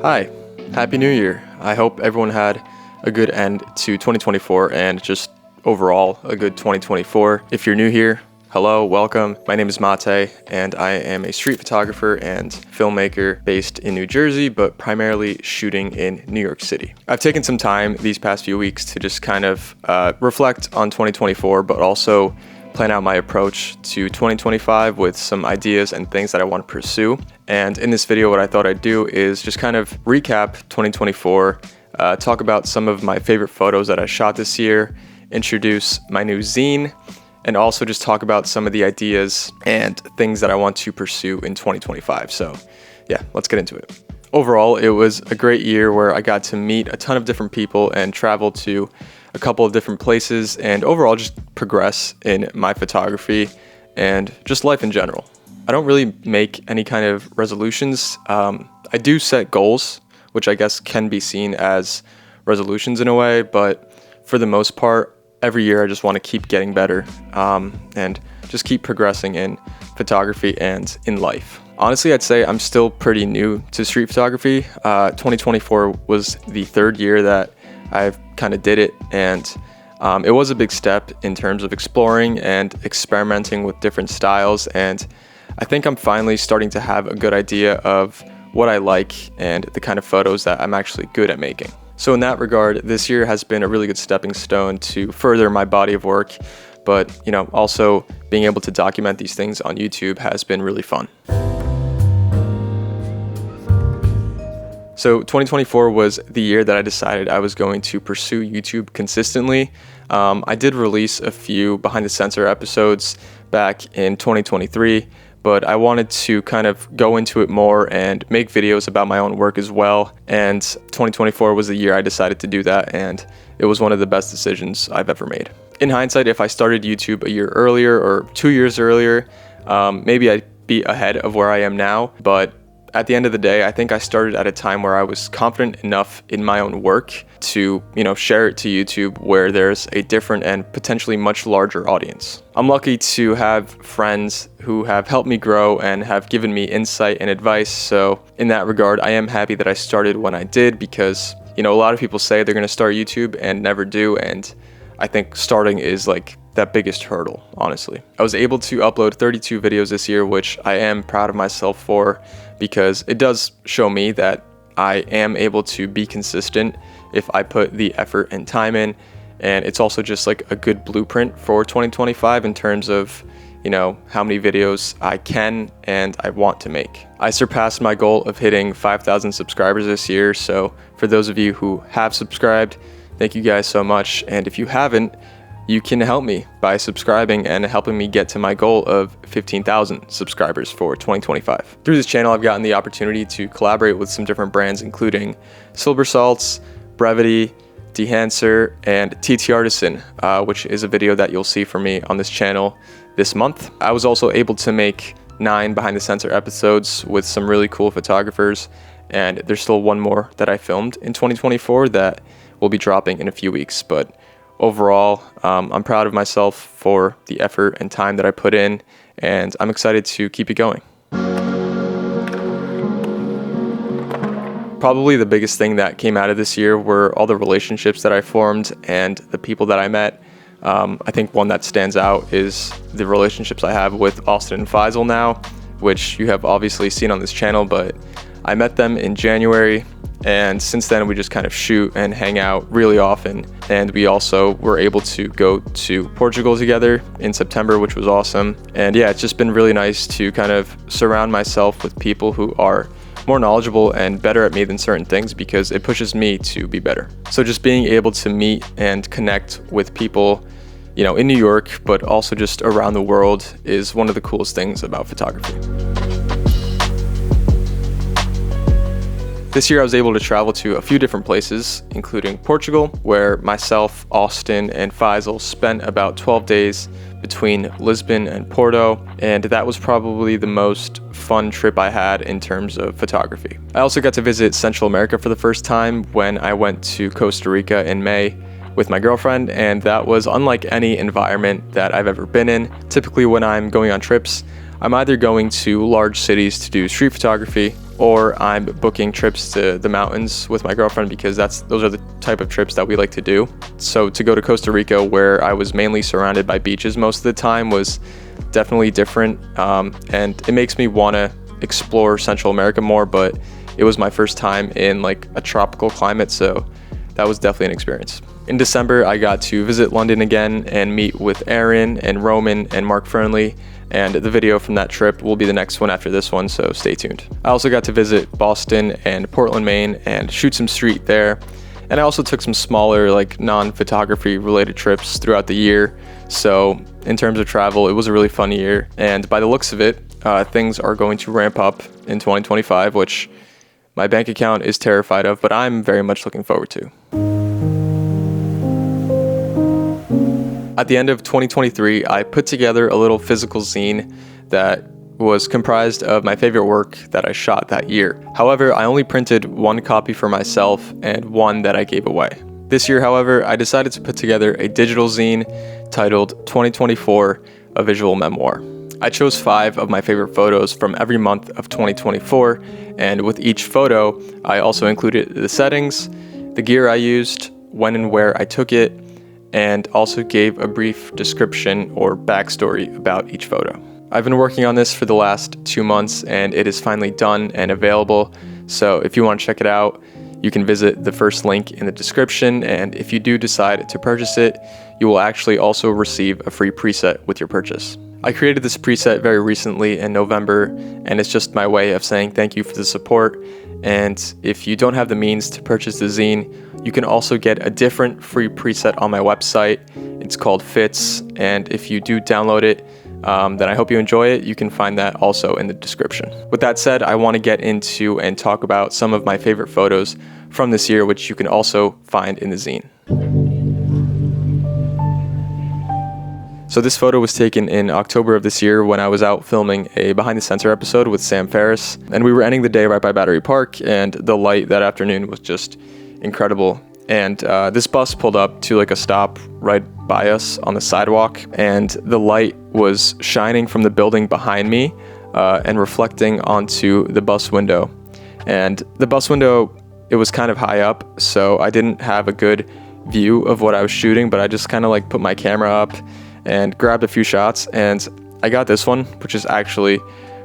Hi, Happy New Year. I hope everyone had a good end to 2024 and just overall a good 2024. If you're new here, hello, welcome. My name is Mate and I am a street photographer and filmmaker based in New Jersey, but primarily shooting in New York City. I've taken some time these past few weeks to just kind of reflect on 2024, but also plan out my approach to 2025 with some ideas and things that I want to pursue. And in this video, what I thought I'd do is just kind of recap 2024, talk about some of my favorite photos that I shot this year, introduce my new zine, and also just talk about some of the ideas and things that I want to pursue in 2025. So yeah, let's get into it. Overall, it was a great year where I got to meet a ton of different people and travel to a couple of different places and overall just progress in my photography and just life in general. I don't really make any kind of resolutions. I do set goals, which I guess can be seen as resolutions in a way, but for the most part, every year I just want to keep getting better and just keep progressing in photography and in life. Honestly, I'd say I'm still pretty new to street photography. 2024 was the third year that I've kind of did it, and it was a big step in terms of exploring and experimenting with different styles, and I think I'm finally starting to have a good idea of what I like and the kind of photos that I'm actually good at making. So in that regard, this year has been a really good stepping stone to further my body of work, but also being able to document these things on YouTube has been really fun. So 2024 was the year that I decided I was going to pursue YouTube consistently. I did release a few behind the sensor episodes back in 2023, but I wanted to kind of go into it more and make videos about my own work as well. And 2024 was the year I decided to do that, and it was one of the best decisions I've ever made. In hindsight, if I started YouTube a year earlier or 2 years earlier, maybe I'd be ahead of where I am now, but at the end of the day, I think I started at a time where I was confident enough in my own work to, share it to YouTube where there's a different and potentially much larger audience. I'm lucky to have friends who have helped me grow and have given me insight and advice. So in that regard, I am happy that I started when I did because, a lot of people say they're going to start YouTube and never do. And I think starting is like that biggest hurdle, honestly. I was able to upload 32 videos this year, which I am proud of myself for because it does show me that I am able to be consistent if I put the effort and time in. And it's also just like a good blueprint for 2025 in terms of, how many videos I can and I want to make. I surpassed my goal of hitting 5,000 subscribers this year. So for those of you who have subscribed, thank you guys so much. And if you haven't, you can help me by subscribing and helping me get to my goal of 15,000 subscribers for 2025. Through this channel, I've gotten the opportunity to collaborate with some different brands, including Silver Salts, Brevity, Dehancer, and TT Artisan, which is a video that you'll see from me on this channel this month. I was also able to make 9 behind the sensor episodes with some really cool photographers, and there's still one more that I filmed in 2024 that will be dropping in a few weeks, but overall, I'm proud of myself for the effort and time that I put in, and I'm excited to keep it going. Probably the biggest thing that came out of this year were all the relationships that I formed and the people that I met. I think one that stands out is the relationships I have with Austin and Faisal now, which you have obviously seen on this channel, but I met them in January. And since then, we just kind of shoot and hang out really often. And we also were able to go to Portugal together in September, which was awesome. And yeah, it's just been really nice to kind of surround myself with people who are more knowledgeable and better at me than certain things because it pushes me to be better. So just being able to meet and connect with people, in New York, but also just around the world is one of the coolest things about photography. This year I was able to travel to a few different places, including Portugal, where myself, Austin, and Faisal spent about 12 days between Lisbon and Porto, and that was probably the most fun trip I had in terms of photography. I also got to visit Central America for the first time when I went to Costa Rica in May with my girlfriend, and that was unlike any environment that I've ever been in. Typically when I'm going on trips, I'm either going to large cities to do street photography, or I'm booking trips to the mountains with my girlfriend because those are the type of trips that we like to do. So to go to Costa Rica, where I was mainly surrounded by beaches most of the time, was definitely different, and it makes me want to explore Central America more, but it was my first time in like a tropical climate, so that was definitely an experience. In December, I got to visit London again and meet with Aaron and Roman and Mark Fernley, and the video from that trip will be the next one after this one, so stay tuned. I also got to visit Boston and Portland, Maine, and shoot some street there. And I also took some smaller, like non-photography related trips throughout the year. So in terms of travel, it was a really fun year. And by the looks of it, things are going to ramp up in 2025, which my bank account is terrified of, but I'm very much looking forward to. At the end of 2023, I put together a little physical zine that was comprised of my favorite work that I shot that year. However, I only printed one copy for myself and one that I gave away. This year, however, I decided to put together a digital zine titled 2024, A Visual Memoir. I chose 5 of my favorite photos from every month of 2024, and with each photo, I also included the settings, the gear I used, when and where I took it, and also gave a brief description or backstory about each photo. I've been working on this for the last 2 months, and it is finally done and available. So if you want to check it out, you can visit the first link in the description, and if you do decide to purchase it, you will actually also receive a free preset with your purchase. I created this preset very recently in November, and it's just my way of saying thank you for the support. And if you don't have the means to purchase the zine, you can also get a different free preset on my website. It's called Fits, and if you do download it, then I hope you enjoy it. You can find that also in the description. With that said, I want to get into and talk about some of my favorite photos from this year, which you can also find in the zine. So this photo was taken in October of this year when I was out filming a Behind the Sensor episode with Sam Ferris, and we were ending the day right by Battery Park, and the light that afternoon was just incredible. And this bus pulled up to like a stop right by us on the sidewalk, and the light was shining from the building behind me and reflecting onto the bus window. And the bus window, it was kind of high up, so I didn't have a good view of what I was shooting, but I just kind of like put my camera up and grabbed a few shots, and I got this one, which is actually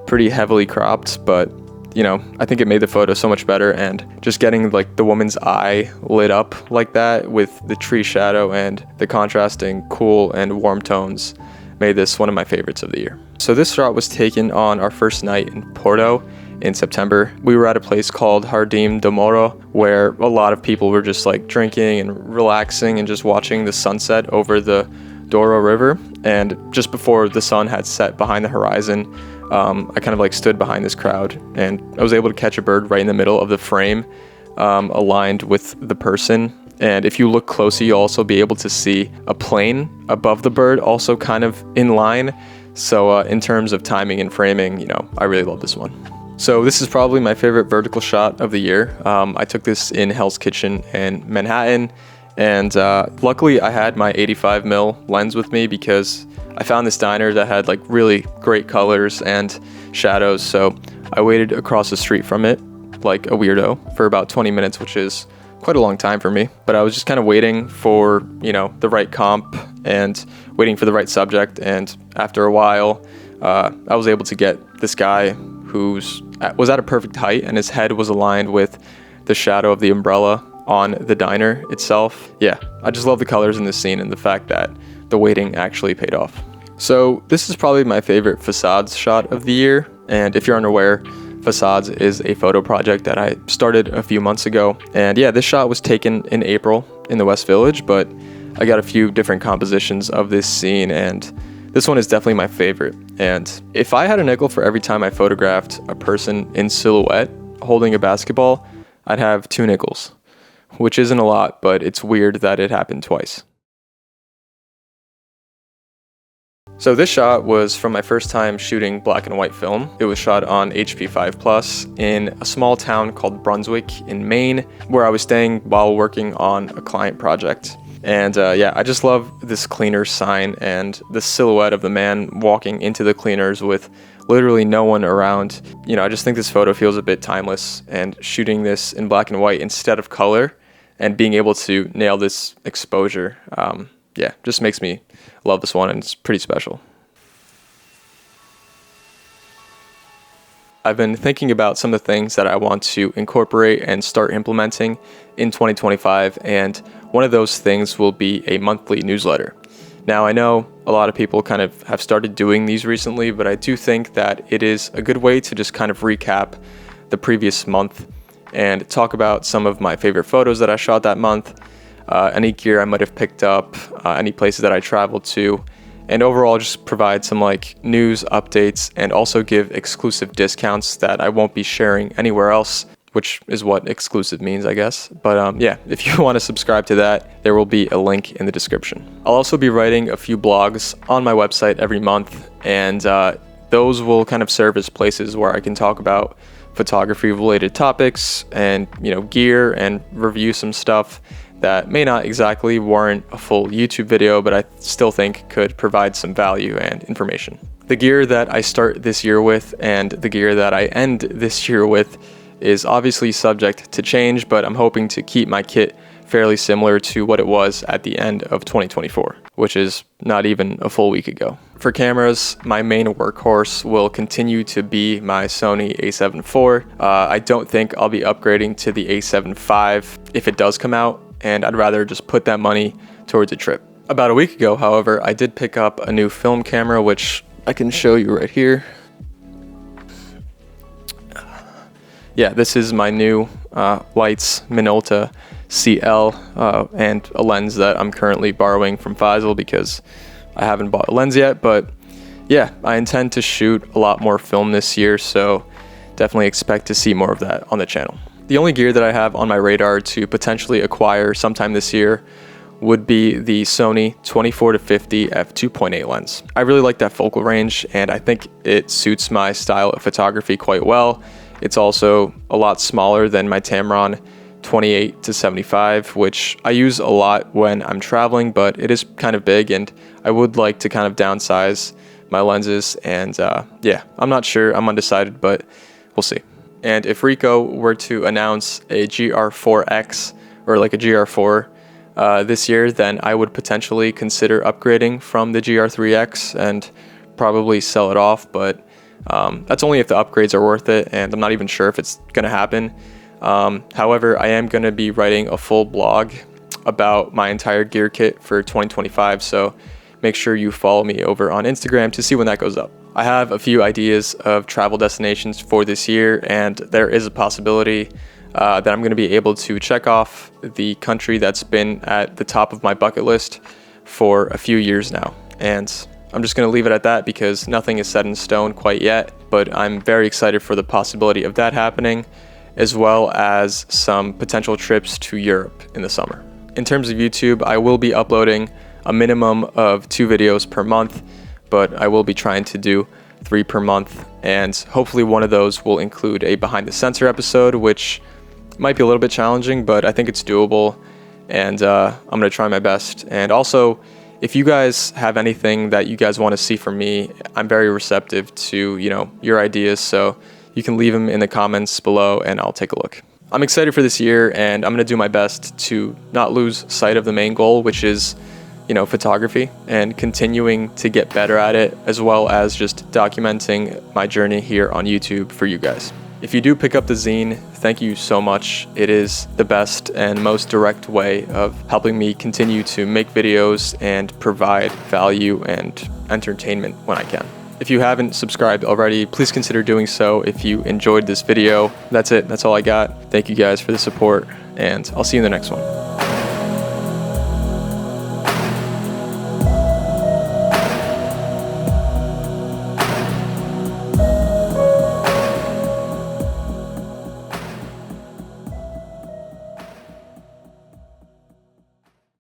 pretty heavily cropped, but you know, I think it made the photo so much better, and just getting like the woman's eye lit up like that with the tree shadow and the contrasting cool and warm tones made this one of my favorites of the year. So this shot was taken on our first night in Porto in September. We were at a place called Jardim do Moro, where a lot of people were just like drinking and relaxing and just watching the sunset over the Douro River. And just before the sun had set behind the horizon, I kind of like stood behind this crowd, and I was able to catch a bird right in the middle of the frame, aligned with the person. And if you look closely, you'll also be able to see a plane above the bird, also kind of in line. So in terms of timing and framing, you know, I really love this one. So this is probably my favorite vertical shot of the year. I took this in Hell's Kitchen in Manhattan, and luckily I had my 85mm lens with me because I found this diner that had like really great colors and shadows. So I waited across the street from it like a weirdo for about 20 minutes, which is quite a long time for me. But I was just kind of waiting for, you know, the right comp and waiting for the right subject. And after a while, I was able to get this guy who was at a perfect height, and his head was aligned with the shadow of the umbrella on the diner itself. Yeah, I just love the colors in this scene and the fact that the waiting actually paid off. So this is probably my favorite facades shot of the year. And if you're unaware, facades is a photo project that I started a few months ago. And yeah, this shot was taken in April in the West Village, but I got a few different compositions of this scene, and this one is definitely my favorite. And if I had a nickel for every time I photographed a person in silhouette holding a basketball, I'd have 2 nickels, which isn't a lot, but it's weird that it happened twice. So this shot was from my first time shooting black and white film. It was shot on HP5+ in a small town called Brunswick in Maine, where I was staying while working on a client project. And yeah, I just love this cleaners sign and the silhouette of the man walking into the cleaners with literally no one around. You know, I just think this photo feels a bit timeless, and shooting this in black and white instead of color and being able to nail this exposure, yeah, just makes me love this one, and it's pretty special. I've been thinking about some of the things that I want to incorporate and start implementing in 2025, and one of those things will be a monthly newsletter. Now, I know a lot of people kind of have started doing these recently, but I do think that it is a good way to just kind of recap the previous month and talk about some of my favorite photos that I shot that month, any gear I might have picked up, any places that I traveled to, and overall just provide some like news updates and also give exclusive discounts that I won't be sharing anywhere else, which is what exclusive means, I guess. But yeah, if you want to subscribe to that, there will be a link in the description. I'll also be writing a few blogs on my website every month, and those will kind of serve as places where I can talk about photography related topics and, you know, gear, and review some stuff that may not exactly warrant a full YouTube video, but I still think could provide some value and information. The gear that I start this year with and the gear that I end this year with is obviously subject to change, but I'm hoping to keep my kit fairly similar to what it was at the end of 2024, which is not even a full week ago. For cameras, my main workhorse will continue to be my Sony a7 IV. I don't think I'll be upgrading to the a7 V if it does come out, and I'd rather just put that money towards a trip. About a week ago, however, I did pick up a new film camera, which I can show you right here. Yeah, this is my new Lights Minolta CL and a lens that I'm currently borrowing from Faisal because I haven't bought a lens yet. But yeah, I intend to shoot a lot more film this year, so definitely expect to see more of that on the channel. The only gear that I have on my radar to potentially acquire sometime this year would be the Sony 24-50 f2.8 lens. I really like that focal range, and I think it suits my style of photography quite well. It's also a lot smaller than my Tamron 28-75, which I use a lot when I'm traveling, but it is kind of big, and I would like to kind of downsize my lenses. And yeah, I'm not sure, I'm undecided, but we'll see. And if Ricoh were to announce a GR4X or like a GR4 this year, then I would potentially consider upgrading from the GR3X and probably sell it off. But that's only if the upgrades are worth it, and I'm not even sure if it's going to happen. However, I am going to be writing a full blog about my entire gear kit for 2025, so make sure you follow me over on Instagram to see when that goes up. I have a few ideas of travel destinations for this year, and there is a possibility that I'm going to be able to check off the country that's been at the top of my bucket list for a few years now. And I'm just going to leave it at that because nothing is set in stone quite yet, but I'm very excited for the possibility of that happening, as well as some potential trips to Europe in the summer. In terms of YouTube, I will be uploading a minimum of 2 videos per month, but I will be trying to do 3 per month, and hopefully one of those will include a behind the sensor episode, which might be a little bit challenging, but I think it's doable, and I'm going to try my best. And also, if you guys have anything that you guys want to see from me, I'm very receptive to, you know, your ideas, so you can leave them in the comments below and I'll take a look. I'm excited for this year, and I'm going to do my best to not lose sight of the main goal, which is, you know, photography, and continuing to get better at it, as well as just documenting my journey here on YouTube for you guys. If you do pick up the zine, thank you so much. It is the best and most direct way of helping me continue to make videos and provide value and entertainment when I can. If you haven't subscribed already, please consider doing so if you enjoyed this video. That's it. That's all I got. Thank you guys for the support, and I'll see you in the next one.